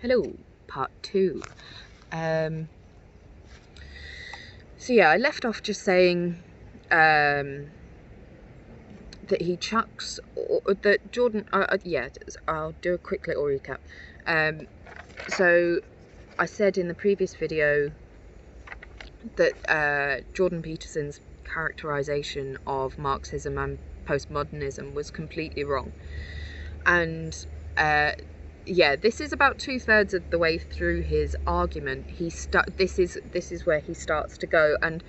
Hello, part 2. So yeah, I left off just saying that he chucks, or that Jordan, yeah, I'll do a quick little recap. So I said in the previous video that Jordan Peterson's characterization of Marxism and postmodernism was completely wrong. And yeah, this is about 2/3 of the way through his argument. This is where he starts to go, and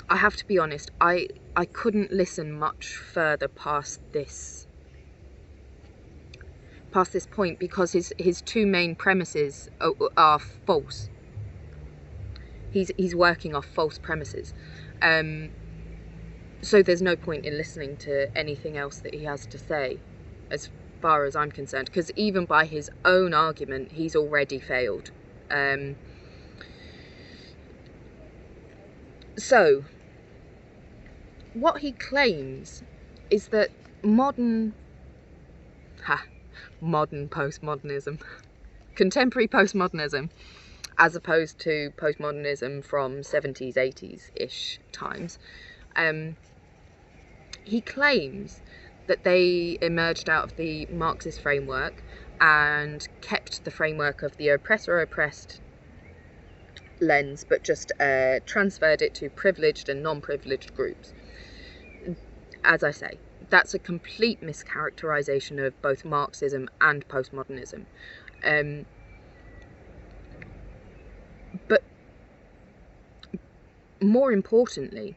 I have to be honest, I couldn't listen much further past this point, because his two main premises are false. He's working off false premises. So there's no point in listening to anything else that he has to say, as far as I'm concerned, because even by his own argument, he's already failed. So what he claims is that modern postmodernism, contemporary postmodernism, as opposed to postmodernism from 70s, 80s-ish times, he claims that they emerged out of the Marxist framework and kept the framework of the oppressor-oppressed lens, but just transferred it to privileged and non-privileged groups. As I say, that's a complete mischaracterization of both Marxism and postmodernism. But more importantly,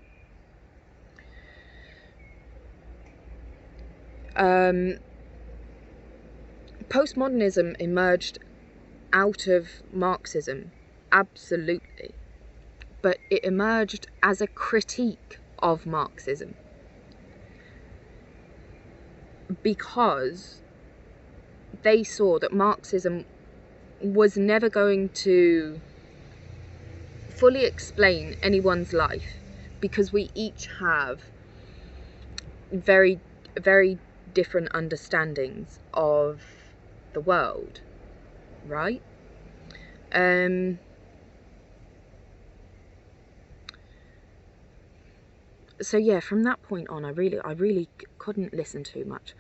postmodernism emerged out of Marxism, absolutely, but it emerged as a critique of Marxism, because they saw that Marxism was never going to fully explain anyone's life, because we each have very, very different understandings of the world, right? So yeah, from that point on, I really couldn't listen too much,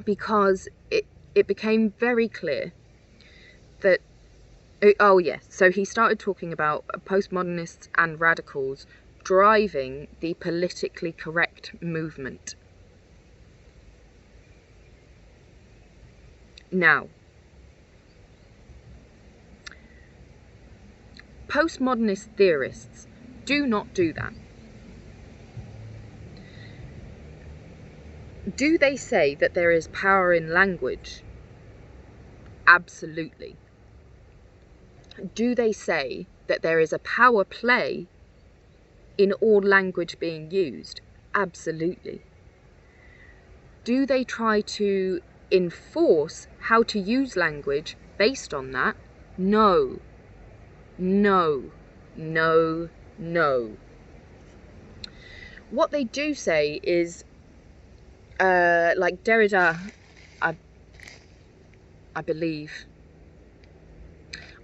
because it became very clear that, oh yes, so he started talking about postmodernists and radicals driving the politically correct movement. Now, postmodernist theorists do not do that. Do they say that there is power in language? Absolutely. Do they say that there is a power play in all language being used? Absolutely. Do they try to enforce how to use language based on that? No. No. No. No. What they do say is, like Derrida, I believe,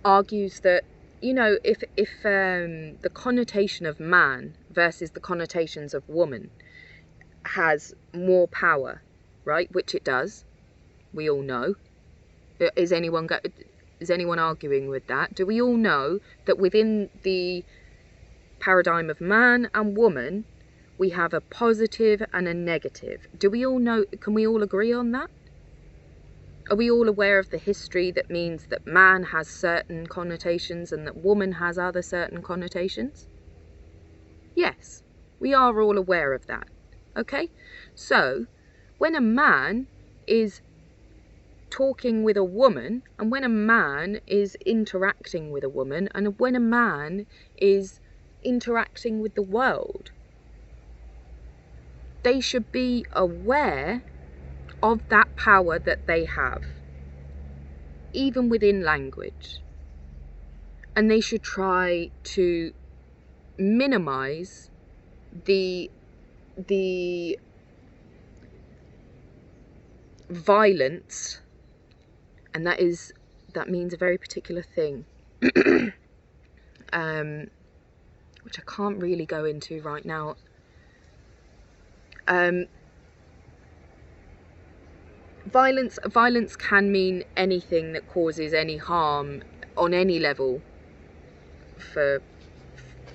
argues that, you know, if the connotation of man versus the connotations of woman has more power, right, which it does, we all know. Is anyone arguing with that? Do we all know that within the paradigm of man and woman, we have a positive and a negative? Do we all know? Can we all agree on that? Are we all aware of the history that means that man has certain connotations and that woman has other certain connotations? Yes, we are all aware of that. Okay? So, when a man is talking with a woman, and when a man is interacting with a woman, and when a man is interacting with the world, they should be aware of that power that they have, even within language. And they should try to minimize the violence and that means a very particular thing, which I can't really go into right now. Violence can mean anything that causes any harm on any level for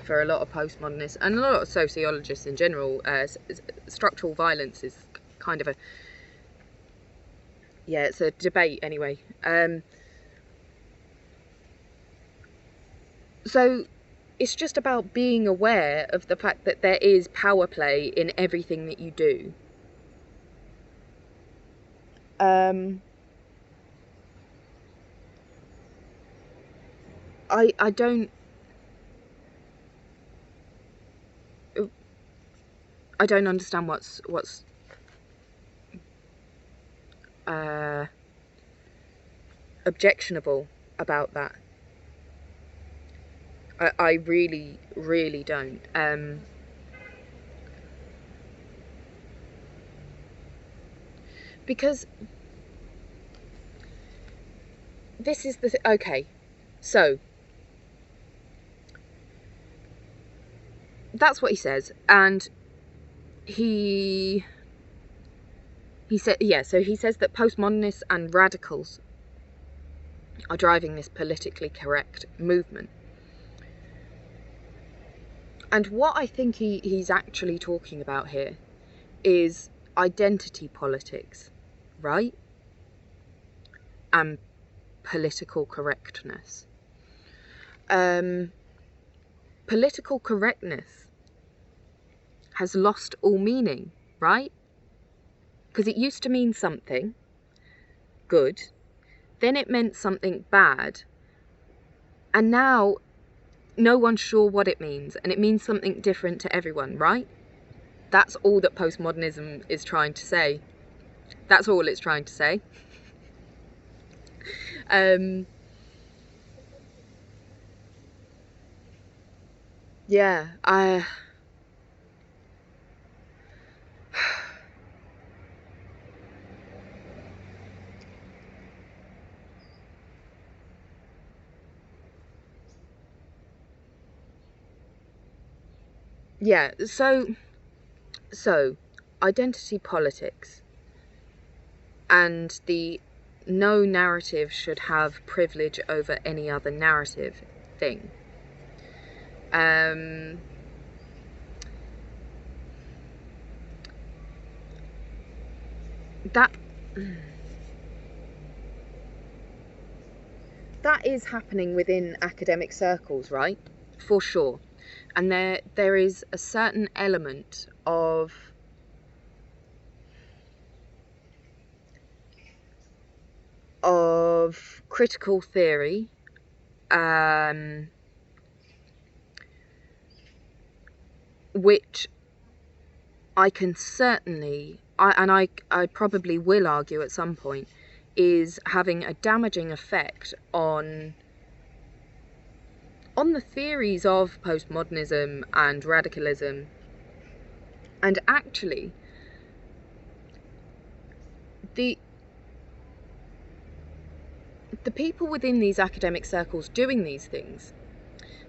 a lot of postmodernists and a lot of sociologists in general. Structural violence is kind of it's a debate anyway. So it's just about being aware of the fact that there is power play in everything that you do. I don't understand what's objectionable about that. I really don't. Because this is the okay, so that's what he says, and he said, so he says that postmodernists and radicals are driving this politically correct movement. And what I think he's actually talking about here is identity politics, right? And political correctness. Political correctness has lost all meaning, right? Because it used to mean something good, then it meant something bad, and now no one's sure what it means, and it means something different to everyone, right? That's all that postmodernism is trying to say. That's all it's trying to say. So identity politics and the no narrative should have privilege over any other narrative thing. That is happening within academic circles, right? For sure. And there is a certain element of critical theory, which I can certainly, I probably will argue at some point, is having a damaging effect on the theories of postmodernism and radicalism. And actually, the people within these academic circles doing these things,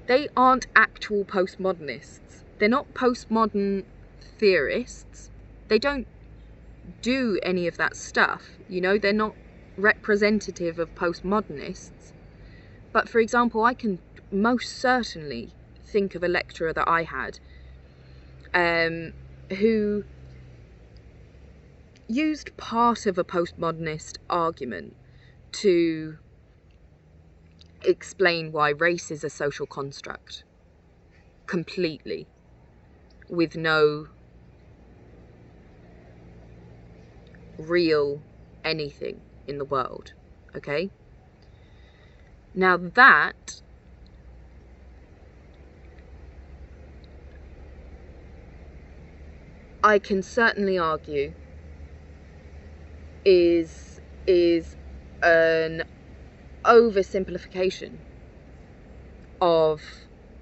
they aren't actual postmodernists. They're not postmodern theorists. They don't do any of that stuff, you know. They're not representative of postmodernists. But for example, I can most certainly think of a lecturer that I had who used part of a postmodernist argument to explain why race is a social construct completely, with no real anything in the world. Okay? Now that I can certainly argue is an oversimplification of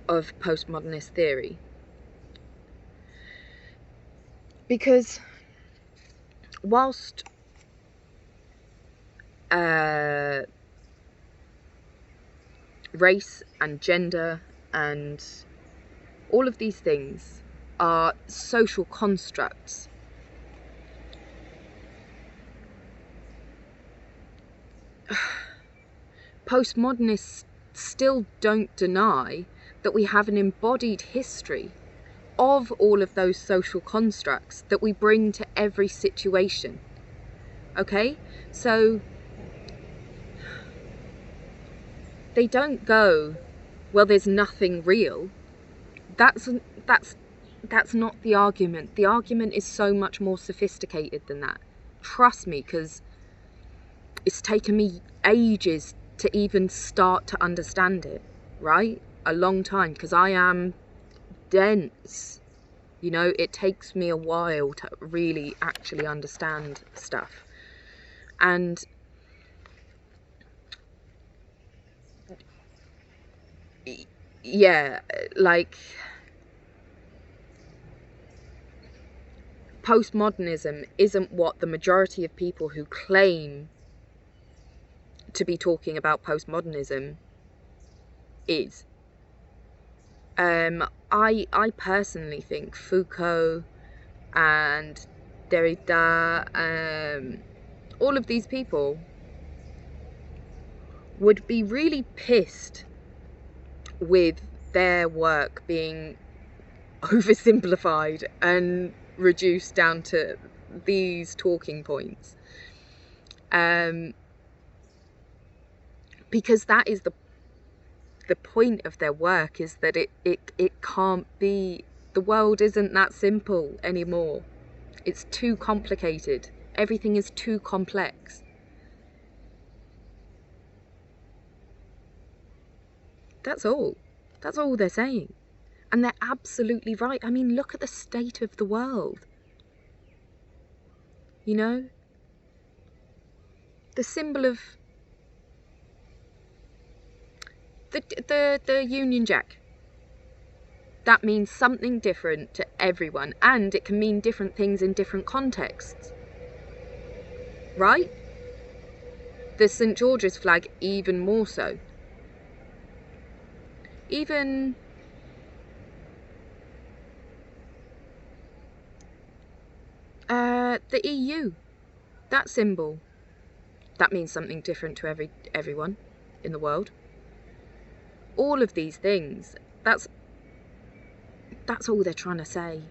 postmodernist theory, because whilst race and gender and all of these things are social constructs. Postmodernists still don't deny that we have an embodied history of all of those social constructs that we bring to every situation. Okay? So they don't go, well, there's nothing real. That's not the argument. The argument is so much more sophisticated than that. Trust me, because it's taken me ages to even start to understand it, right? A long time, because I am dense. You know, it takes me a while to really actually understand stuff. And yeah, like, postmodernism isn't what the majority of people who claim to be talking about postmodernism is. I personally think Foucault and Derrida, all of these people would be really pissed with their work being oversimplified and reduced down to these talking points. Because that is the point of their work, is that it can't be, the world isn't that simple anymore. It's too complicated. Everything is too complex. That's all they're saying. And they're absolutely right. I mean, look at the state of the world. You know? The symbol of the Union Jack. That means something different to everyone, and it can mean different things in different contexts. Right? The St. George's flag even more so. Even the EU, that symbol, that means something different to everyone in the world. All of these things, that's all they're trying to say.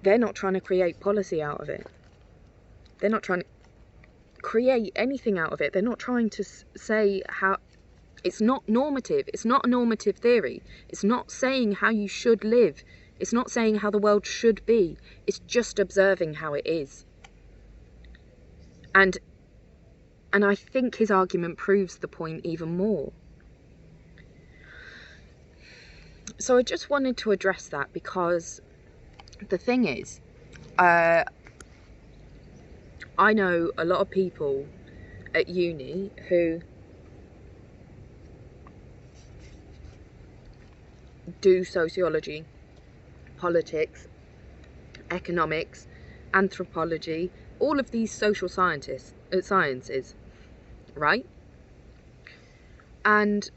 They're not trying to create policy out of it. They're not trying to create anything out of it. They're not trying to say how. It's not normative. It's not a normative theory. It's not saying how you should live. It's not saying how the world should be. It's just observing how it is. And I think his argument proves the point even more. So I just wanted to address that, because the thing is, I know a lot of people at uni who do sociology, politics, economics, anthropology, all of these social sciences, right? And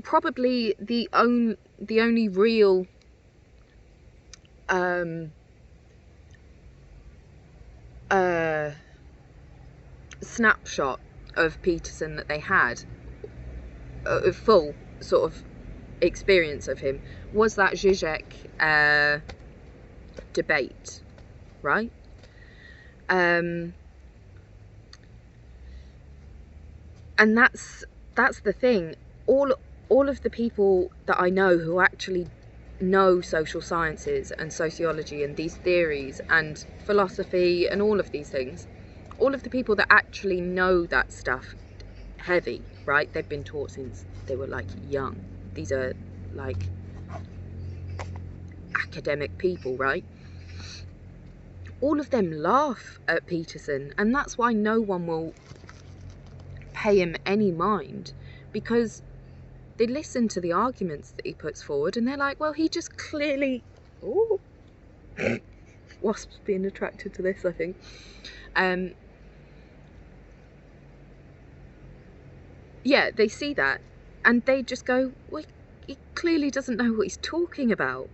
probably the only real snapshot of Peterson that they had, a full sort of experience of him, was that Zizek debate, right? And that's the thing. All of the people that I know who actually know social sciences and sociology and these theories and philosophy and all of these things, all of the people that actually know that stuff heavy, right? They've been taught since they were like young. These are like academic people, right? All of them laugh at Peterson, and that's why no one will pay him any mind, because they listen to the arguments that he puts forward and they're like, well, he just clearly Wasps being attracted to this, I think. Yeah, they see that and they just go, well, he clearly doesn't know what he's talking about.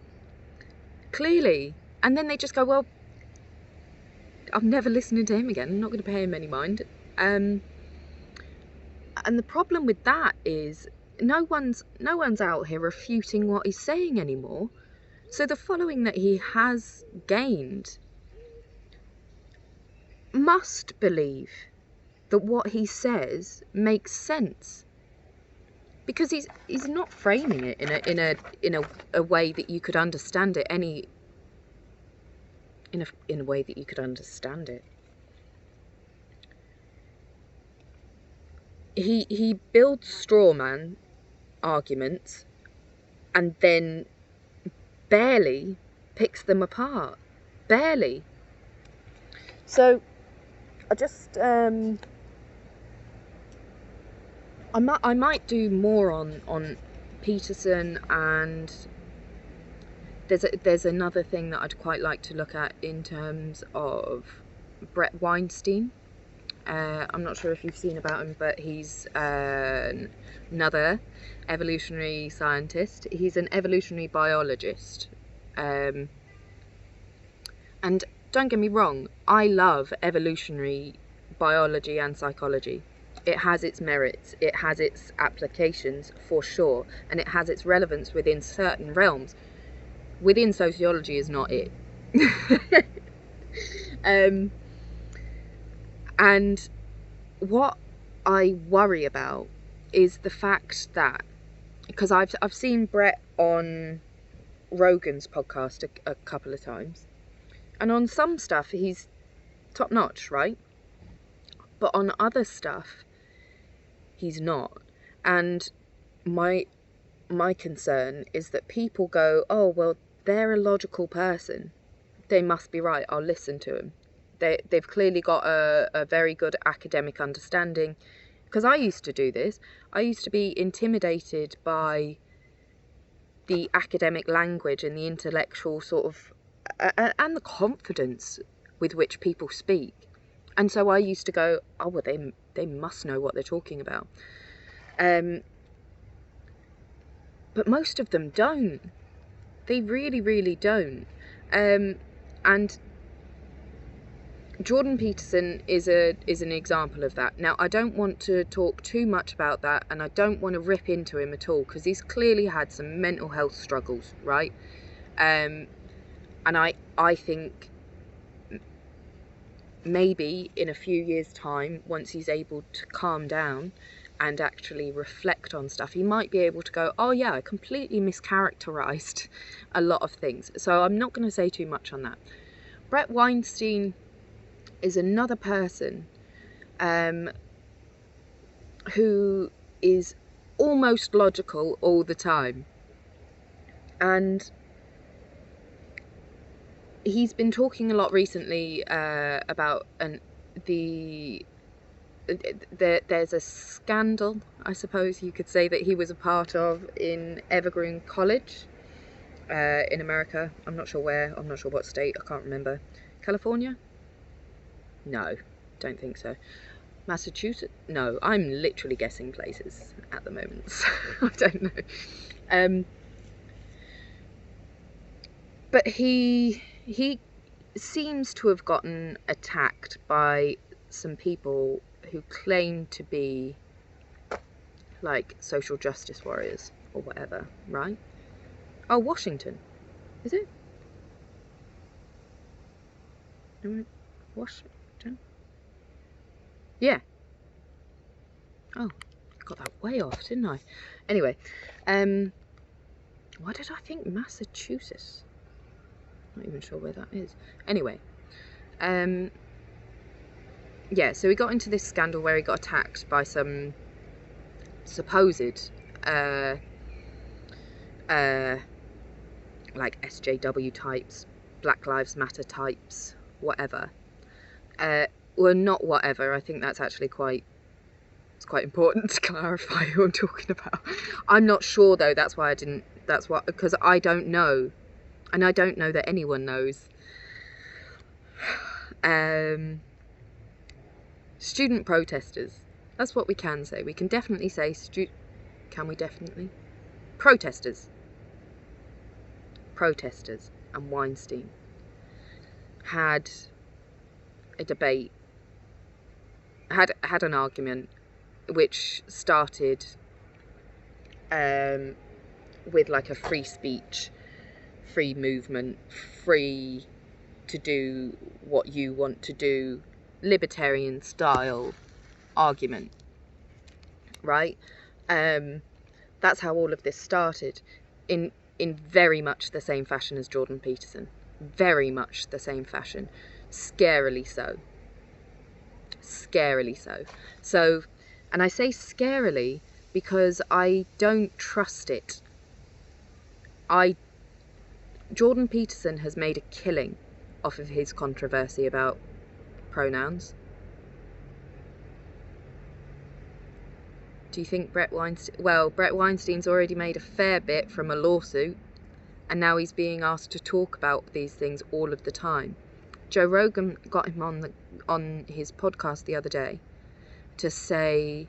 Clearly. And then they just go, well, I'm never listening to him again. I'm not going to pay him any mind. And the problem with that is no one's out here refuting what he's saying anymore. So the following that he has gained must believe that what he says makes sense, because he's not framing it in a way that you could understand it in a way that you could understand it. He builds straw man arguments and then barely picks them apart. Barely. So I just I might do more on Peterson, and there's another thing that I'd quite like to look at in terms of Brett Weinstein. I'm not sure if you've seen about him, but he's another evolutionary scientist. He's an evolutionary biologist. And don't get me wrong, I love evolutionary biology and psychology. It has its merits, it has its applications for sure, and it has its relevance within certain realms. Within sociology is not it. And what I worry about is the fact that, because I've seen Brett on Rogan's podcast a couple of times, and on some stuff he's top notch, right? But on other stuff he's not. And my concern is that people go, oh well, they're a logical person, they must be right, I'll listen to them. They've clearly got a very good academic understanding. Because I used to do this. I used to be intimidated by the academic language and the intellectual sort of, and the confidence with which people speak. And so I used to go, oh, well, they must know what they're talking about. But most of them don't. They really, really don't. And Jordan Peterson is an example of that. Now, I don't want to talk too much about that, and I don't want to rip into him at all, because he's clearly had some mental health struggles, right? And I think maybe in a few years' time, once he's able to calm down and actually reflect on stuff, he might be able to go, oh yeah, I completely mischaracterized a lot of things. So I'm not going to say too much on that. Brett Weinstein is another person who is almost logical all the time, and he's been talking a lot recently about there's a scandal, I suppose you could say, that he was a part of in Evergreen College in America. I'm not sure where, I'm not sure what state, I can't remember. California? No, don't think so. Massachusetts? No, I'm literally guessing places at the moment, so I don't know. But he seems to have gotten attacked by some people who claim to be like social justice warriors or whatever, right? Oh, Washington. Is it? Washington? Yeah. Oh, got that way off, didn't I? Anyway, why did I think Massachusetts? Not even sure where that is. Anyway, yeah, so he got into this scandal where he got attacked by some supposed like SJW types, Black Lives Matter types, whatever. Well, not whatever. I think that's actually quite important to clarify who I'm talking about. I'm not sure though. That's why I didn't. That's what, because I don't know. And I don't know that anyone knows. Student protesters. That's what we can say. We can definitely say can we definitely? Protesters. Protesters and Weinstein had a debate, had an argument which started with like a free speech, free movement, free to do what you want to do, libertarian style argument, right? That's how all of this started, in very much the same fashion as Jordan Peterson. Very much the same fashion. Scarily so. Scarily so. So, and I say scarily because I don't trust it. Jordan Peterson has made a killing off of his controversy about pronouns. Do you think Brett Weinstein's already made a fair bit from a lawsuit, and now he's being asked to talk about these things all of the time. Joe Rogan got him on his podcast the other day to say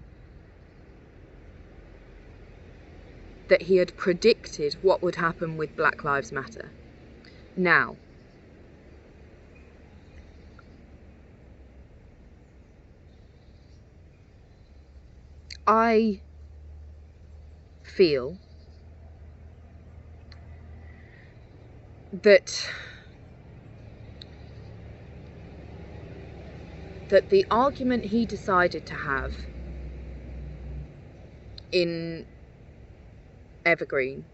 that he had predicted what would happen with Black Lives Matter. Now, I feel that the argument he decided to have in Evergreen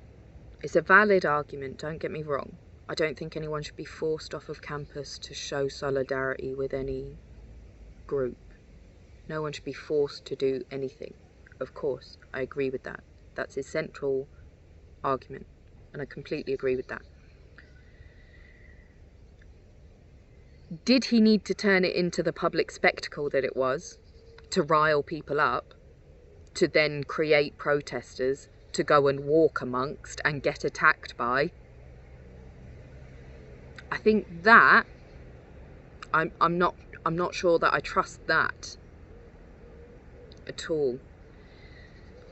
is a valid argument, don't get me wrong. I don't think anyone should be forced off of campus to show solidarity with any group. No one should be forced to do anything. Of course, I agree with that. That's his central argument, and I completely agree with that. Did he need to turn it into the public spectacle that it was, to rile people up, to then create protesters to go and walk amongst and get attacked by? I think that I'm not sure that I trust that at all.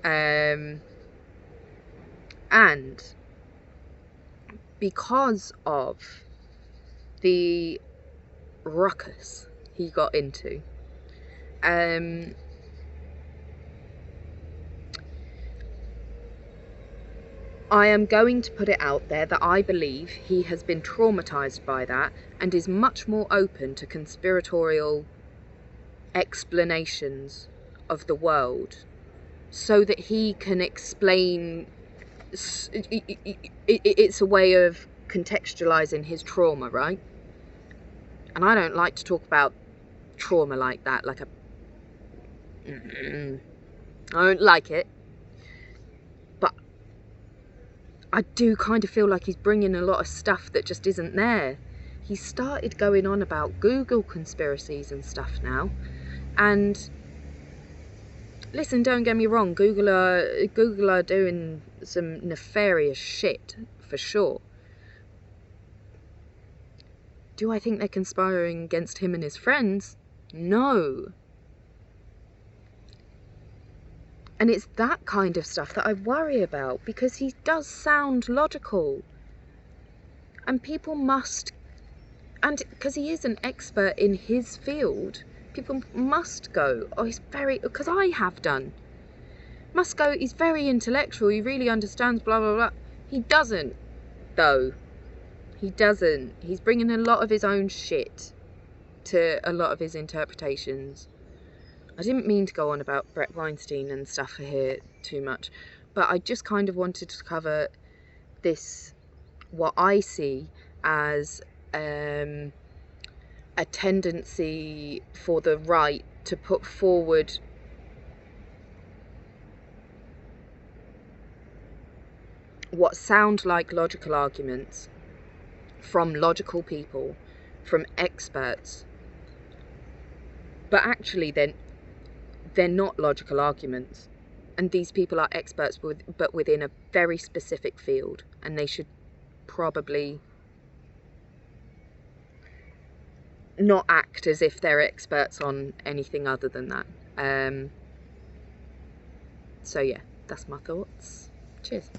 And because of the ruckus he got into, I am going to put it out there that I believe he has been traumatized by that and is much more open to conspiratorial explanations of the world, so that he can explain. It's a way of contextualizing his trauma, right? And I don't like to talk about trauma like that, like I don't like it. But I do kind of feel like he's bringing a lot of stuff that just isn't there. He started going on about Google conspiracies and stuff now. And listen, don't get me wrong, Google are doing some nefarious shit, for sure. Do I think they're conspiring against him and his friends? No. And it's that kind of stuff that I worry about, because he does sound logical. And people must, and because he is an expert in his field, people must go, oh, he's very, because I have done, must go, he's very intellectual, he really understands, blah, blah, blah. He doesn't, though. He doesn't. He's bringing a lot of his own shit to a lot of his interpretations. I didn't mean to go on about Brett Weinstein and stuff here too much, but I just kind of wanted to cover this, what I see as a tendency for the right to put forward what sound like logical arguments from logical people, from experts, but actually they're not logical arguments, and these people are experts but within a very specific field, and they should probably not act as if they're experts on anything other than that. So yeah, that's my thoughts. Cheers.